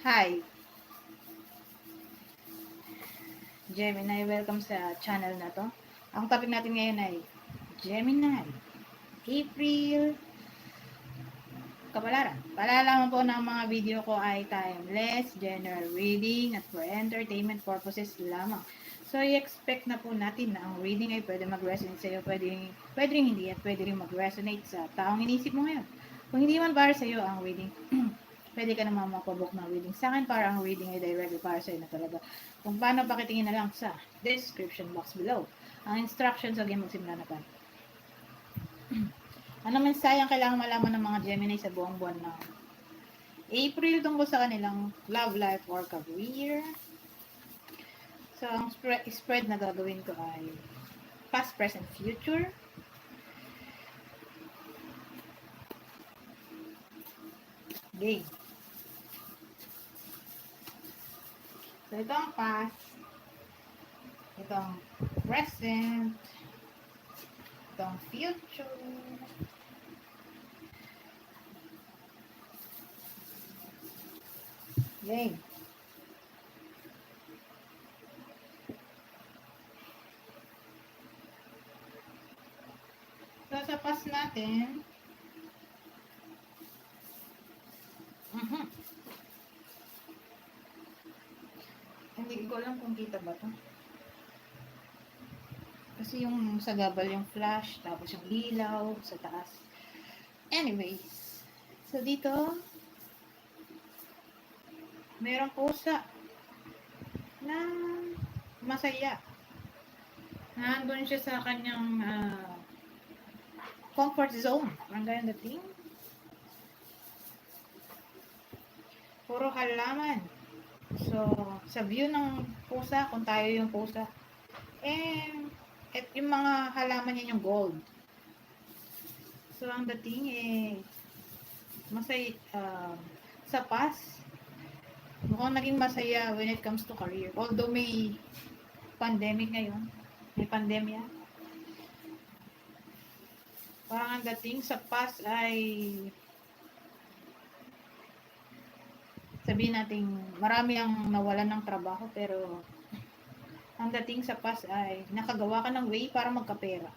Hi, Gemini. Welcome sa channel na to. Ang topic natin ngayon ay Gemini, April, Kapalaran. Paalala po ng mga video ko ay timeless, general reading, at for entertainment purposes lamang. So, i-expect na po natin na ang reading ay pwede mag-resonate sa iyo, pwede rin hindi, at pwede rin mag-resonate sa taong inisip mo ngayon. Kung hindi man para sa iyo ang reading, pwede ka naman mapabook ng reading. Sa akin, para ang reading ay directly para sa iyo na talaga. Kung paano, pakitingin na lang sa description box below. Ang instructions, again, magsimula na pa. Ano mensahe ang kailangan malaman ng mga Gemini sa buong buwan ng April tungkol sa kanilang love life or career? So, ang spread na gagawin ko ay past, present, future. Okay. So, ito ang past. Ito ang present. Ito ang future. Okay. So, sa past natin, hindi ko alam kung kita ba ito. Kasi yung sa gabal yung flash, tapos yung ilaw sa taas. Anyways, so dito, merong pusa na masaya. Nandun siya sa kanyang comfort zone. Ang ganyan dating. Puro halaman. So, sa view ng pusa, kung tayo yung pusa, at yung mga halaman niya yung gold. So, ang dating masaya, sa past, mukhang naging masaya when it comes to career. Although may pandemic ngayon, may pandemya, parang ang dating sa past ay sabihin natin marami ang nawalan ng trabaho, pero ang dating sa past ay nakagawa ka ng way para magkapera.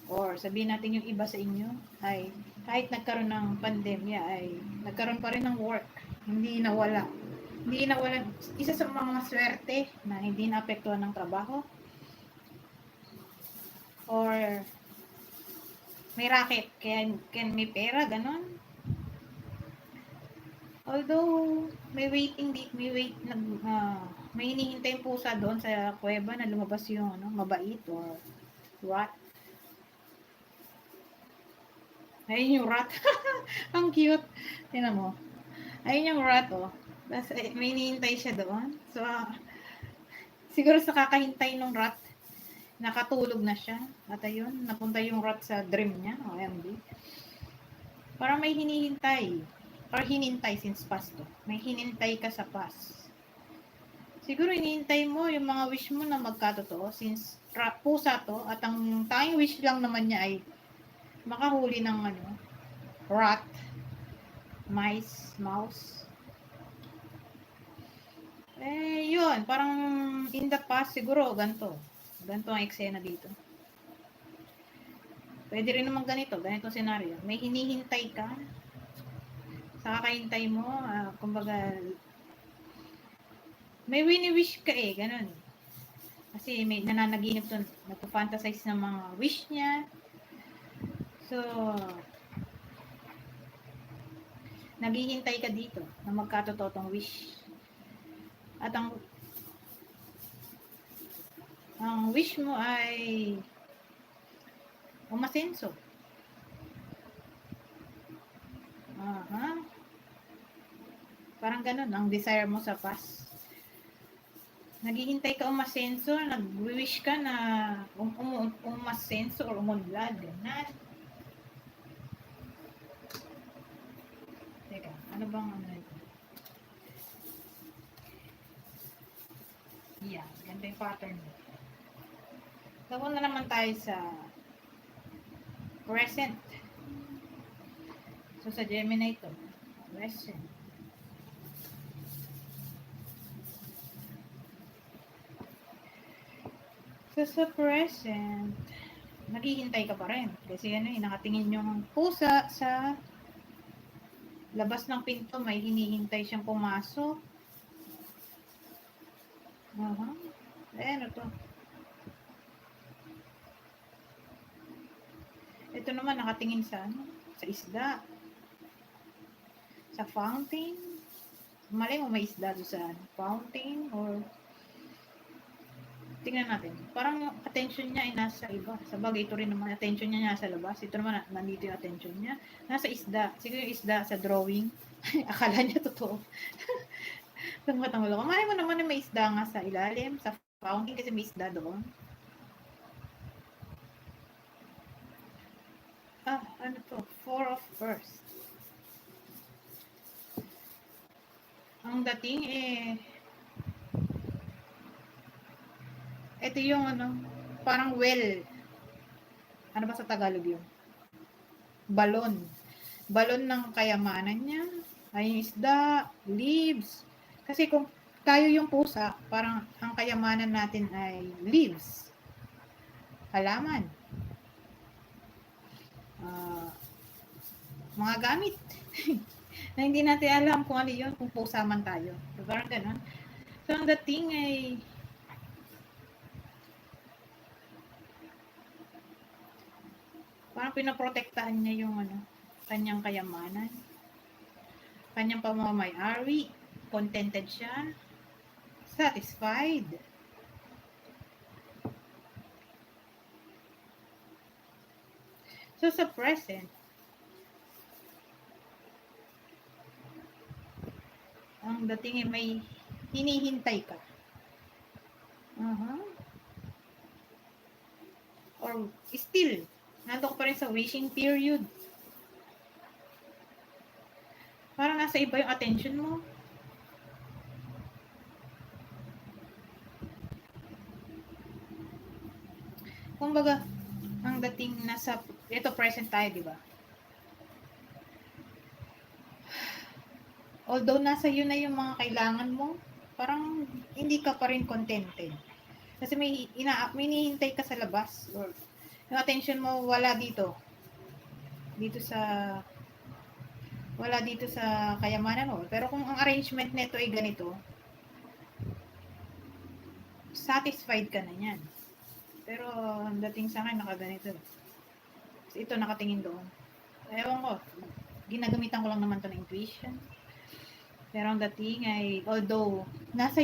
Or sabihin natin yung iba sa inyo ay kahit nagkaroon ng pandemya ay nagkaroon pa rin ng work. Hindi nawala. Hindi nawala. Isa sa mga swerte na hindi naapektuhan ng trabaho. Or may racket kaya may pera, ganon. Although may may hinihintay pusa doon sa kuweba na lumabas yung mabait or rat. Ayun yung rat. Ang cute. Tingnan mo. Ayun yung rat, oh. Tapos may hinihintay siya doon. So, siguro sa kakahintay ng rat, nakatulog na siya. At ayun, napunta yung rat sa dream niya. OMG. Parang may hinihintay. Or hinintay since past to. May hinintay ka sa past. Siguro hinihintay mo yung mga wish mo na magkatotoo since pusa to at ang tanging wish lang naman niya ay makahuli ng rat, mice, mouse. Yun, parang in the past siguro ganito. Ganito ang eksena dito. Pwede rin naman ganito scenario. May hinihintay ka. Sa kakahintay mo, kumbaga may wini-wish ka ganun. Kasi may nananaginip to, nagpo-fantasize ng mga wish niya. So, naghihintay ka dito na magkatotoo tong wish. At ang wish mo ay umasenso. Parang ganun, ang desire mo sa past. Naghihintay ka umasenso, nag-wish ka na umasenso or umunlad. Ganun. Teka, ano bang ito? Yeah, ganda yung pattern mo. Tapos na naman tayo sa present. So, sa Gemini ito, present. So, sa present, naghihintay ka pa rin. Kasi ano, nakatingin yung pusa sa labas ng pinto, may hinihintay siyang pumasok. Ano to? Ito naman, nakatingin sa ano? Sa isda. Sa fountain. Malay mo may isda doon sa ano, fountain or tingnan natin. Parang yung attention niya ay nasa iba. Sa bagay, ito rin naman, attention niya nasa labas. Ito naman, nandito yung attention niya. Nasa isda. Siguro yung isda sa drawing. Akala niya totoo. Tangka-tangka ko. Malay mo naman na may isda nga sa ilalim, sa fountain, kasi may isda doon. Ano to? Four of Earth. Ang dating ito yung ano, parang well. Ano ba sa Tagalog yun? Balon. Balon ng kayamanan niya. Ay yung isda, leaves. Kasi kung tayo yung pusa, parang ang kayamanan natin ay leaves. Halaman. Mga gamit. Na hindi natin alam kung ano yun, kung pusa man tayo. So, parang ganun. So, ang dating ay parang pinaprotektahan niya yung ano, kanyang kayamanan. Kanyang pamamay-ari. Contented siya. Satisfied. So, sa present, ang dating ay may hinihintay ka. Or still, nandun pa rin sa wishing period. Parang nasa iba yung attention mo. Kumbaga, ang dating nasa, ito present tayo, di ba? Although nasa iyo na yung mga kailangan mo, parang hindi ka pa rin contented. Kasi may hinihintay ka sa labas or yung attention mo wala dito. Wala dito sa kayamanan mo. Pero kung ang arrangement nito ay ganito, satisfied ka na yan. Pero ang dating sa akin nakaganito. Kasi ito nakatingin doon. Ewan ko, ginagamitan ko lang naman to ng intuition. Pero ang dating ay, although, nasa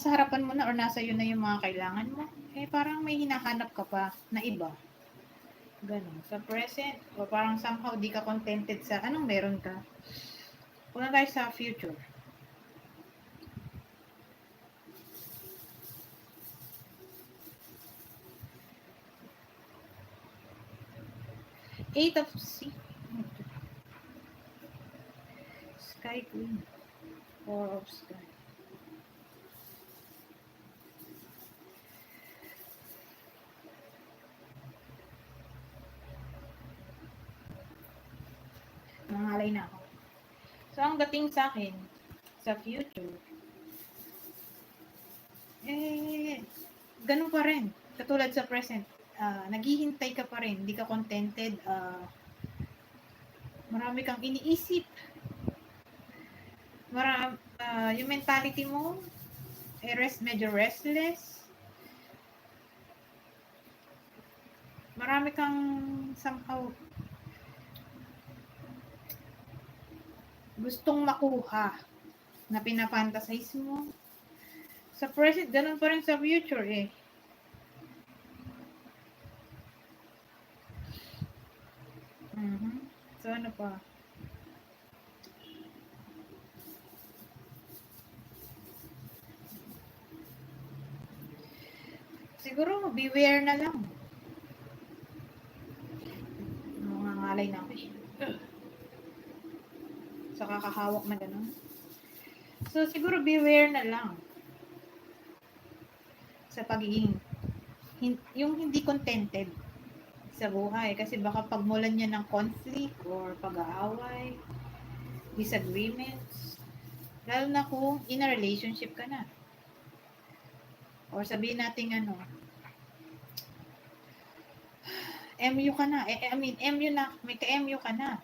harapan mo na or nasa iyo na yung mga kailangan mo, parang may hinahanap ka pa na iba. Ganun. Sa present, o parang somehow di ka contented sa anong meron ka. Una tayo sa future. Eight of Sky Queen. Four of Sky. Nangalay na ako. So, ang dating sa akin, sa future, ganun pa rin. Katulad sa present, naghihintay ka pa rin, hindi ka contented, marami kang iniisip. Yung mentality mo, medyo restless. Marami kang somehow gustong makuha na pinafantasize mo. Sa present, ganun pa rin sa future So, ano pa? Siguro, beware na lang. Nangangalay na ako sa kakahawak na gano'n. So, siguro beware na lang sa pagiging yung hindi contented sa buhay. Kasi baka pagmulan niya ng conflict or pag-aaway, disagreements, lalo na kung in a relationship ka na. Or sabihin natin MU ka na. MU na. May ka-MU ka na.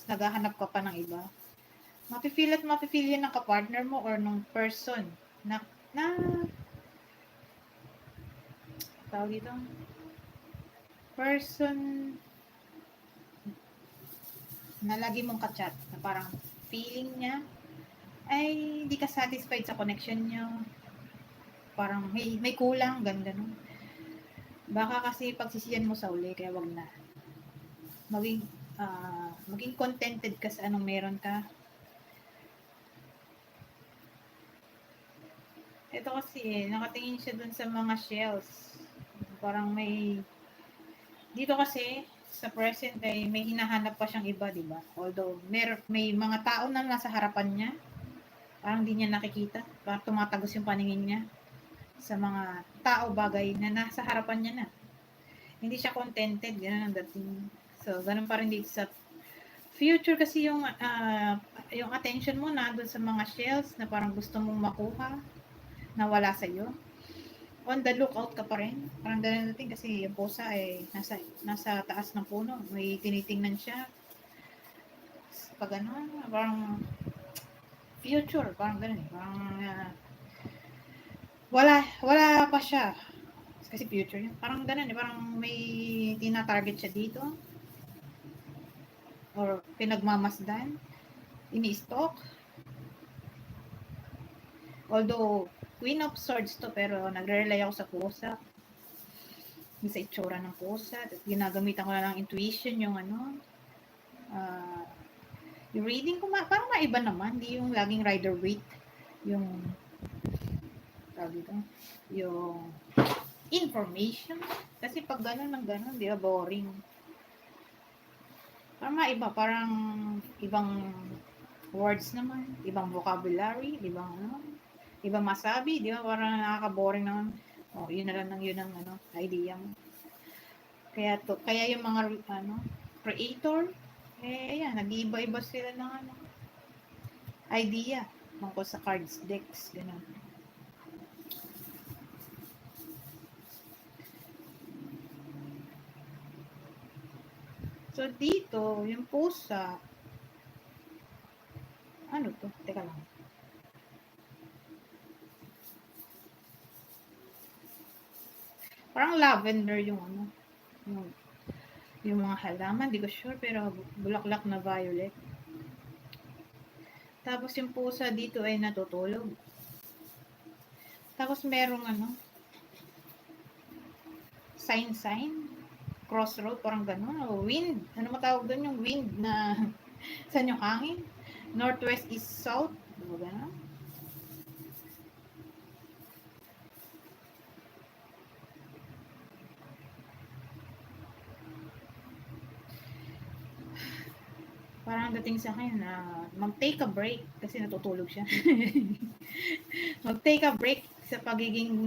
Naghahanap ka pa ng iba. Mapipil at mapipil yun ng kapartner mo or ng person na tawag dito, person na lagi mong ka-chat na parang feeling niya ay hindi ka satisfied sa connection niyo, parang may kulang, ganun. Baka kasi pagsisiyan mo sa uli, kaya wag na. Maging contented ka sa anong meron ka. Ito kasi, nakatingin siya dun sa mga shells. Parang dito kasi, sa present ay may hinahanap pa siyang iba, di ba? Although, may mga tao na nasa harapan niya, parang hindi niya nakikita. Parang tumatagos yung paningin niya sa mga tao, bagay na nasa harapan niya na. Hindi siya contented, ganun ang dating. So, ganun pa rin dito sa future kasi yung attention mo na doon sa mga shells na parang gusto mong makuha na wala sa iyo. On the lookout ka pa rin. Parang ganun natin kasi yung pusa ay nasa taas ng puno. May tinitingnan siya. Pag ano, parang future, parang ganun. Parang wala pa siya. Kasi future yun. Parang ganun, parang may tina-target siya dito. Or pinagmamasdan. Ini-stalk. Although, Queen of Swords to, pero nagre-rely ako sa pusa. Yung sa itsura ng pusa. At ginagamitan ko na ng intuition, yung yung reading ko, parang maiba naman. Hindi yung laging rider-waite. Yung, tawag dito, yung information. Kasi pag ganun ng ganun, di ba, boring. Parang maiba, parang ibang words naman, ibang vocabulary, ibang masabi, di ba, parang nakaka-boring naman. Yun na lang yun ang idea mo. Kaya yung mga creator, ayan, nag-iiba-iba sila ng idea tungkol sa cards decks, ganun. So, dito, yung pusa, ano to? Teka lang. Parang lavender yung yung mga halaman, di ko sure, pero bulaklak na violet. Tapos yung pusa dito ay natutulog. Tapos merong sign, crossroad, parang gano'n, o wind. Ano matawag doon yung wind na saan yung hangin? Northwest, east, south, diba gano'n? Parang dating sa akin na mag-take a break kasi natutulog siya. Mag-take a break sa pagiging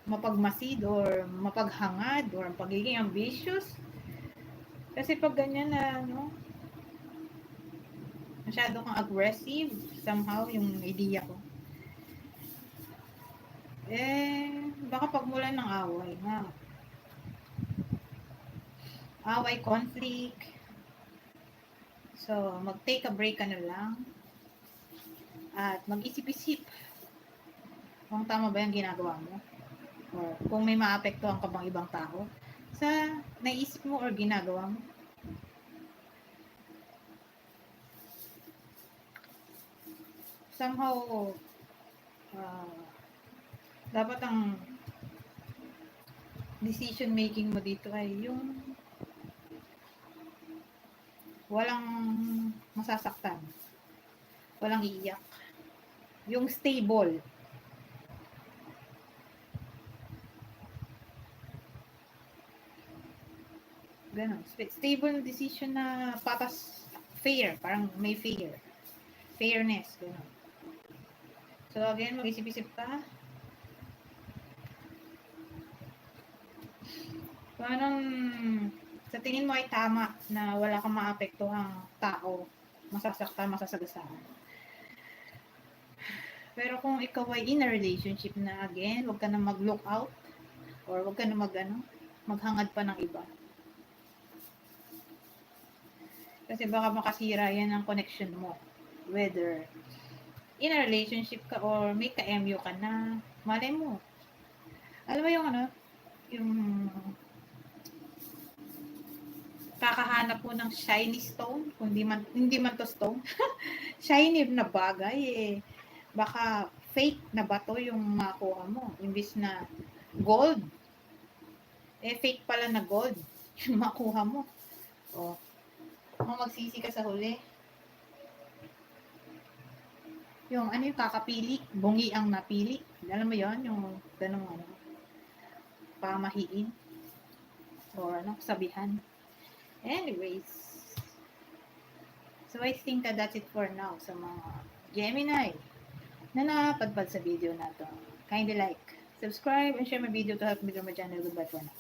mapagmasid or mapaghangad or pagiging ambitious. Kasi pag ganyan na masyado kang aggressive somehow yung idea ko. Baka pagmulan ng away nga. Away, conflict. So, mag-take a break ka na lang. At mag-isip-isip kung tama ba yung ginagawa mo. Or kung may maapektuhan ka bang ibang tao sa naisip mo or ginagawa mo. Somehow, dapat ang decision making mo dito ay yung walang masasaktan, walang iiyak, yung stable. Ganon. Stable na decision na patas, fair, parang may fairness, ganon. So again, mag-isip-isip ka. Kung anong sa tingin mo ay tama na wala kang maapektuhang tao, masasaktan, masasagasaan. Pero kung ikaw ay in a relationship na again, wag ka na mag-look out or wag ka na maghangad pa ng iba. Kasi baka makasira yan ang connection mo. Whether in a relationship ka or may ka-MU ka na, malay mo. Alam mo yung ano, yung kakahanap mo ng shiny stone, kung hindi man to stone, shiny na bagay eh. Baka fake na bato yung makuha mo, imbis na gold. Eh fake pala na gold yung makuha mo. O, magsisi ka sa huli. Yung ano yung kakapili, bungi ang napili. Alam mo yon yung ganung ano, pamahiin or ano, sabihan. Anyways, so I think that that's it for now sa mga Gemini na napadpad sa video na to. Kindly like, subscribe, and share my video to help me grow my channel. Goodbye for now.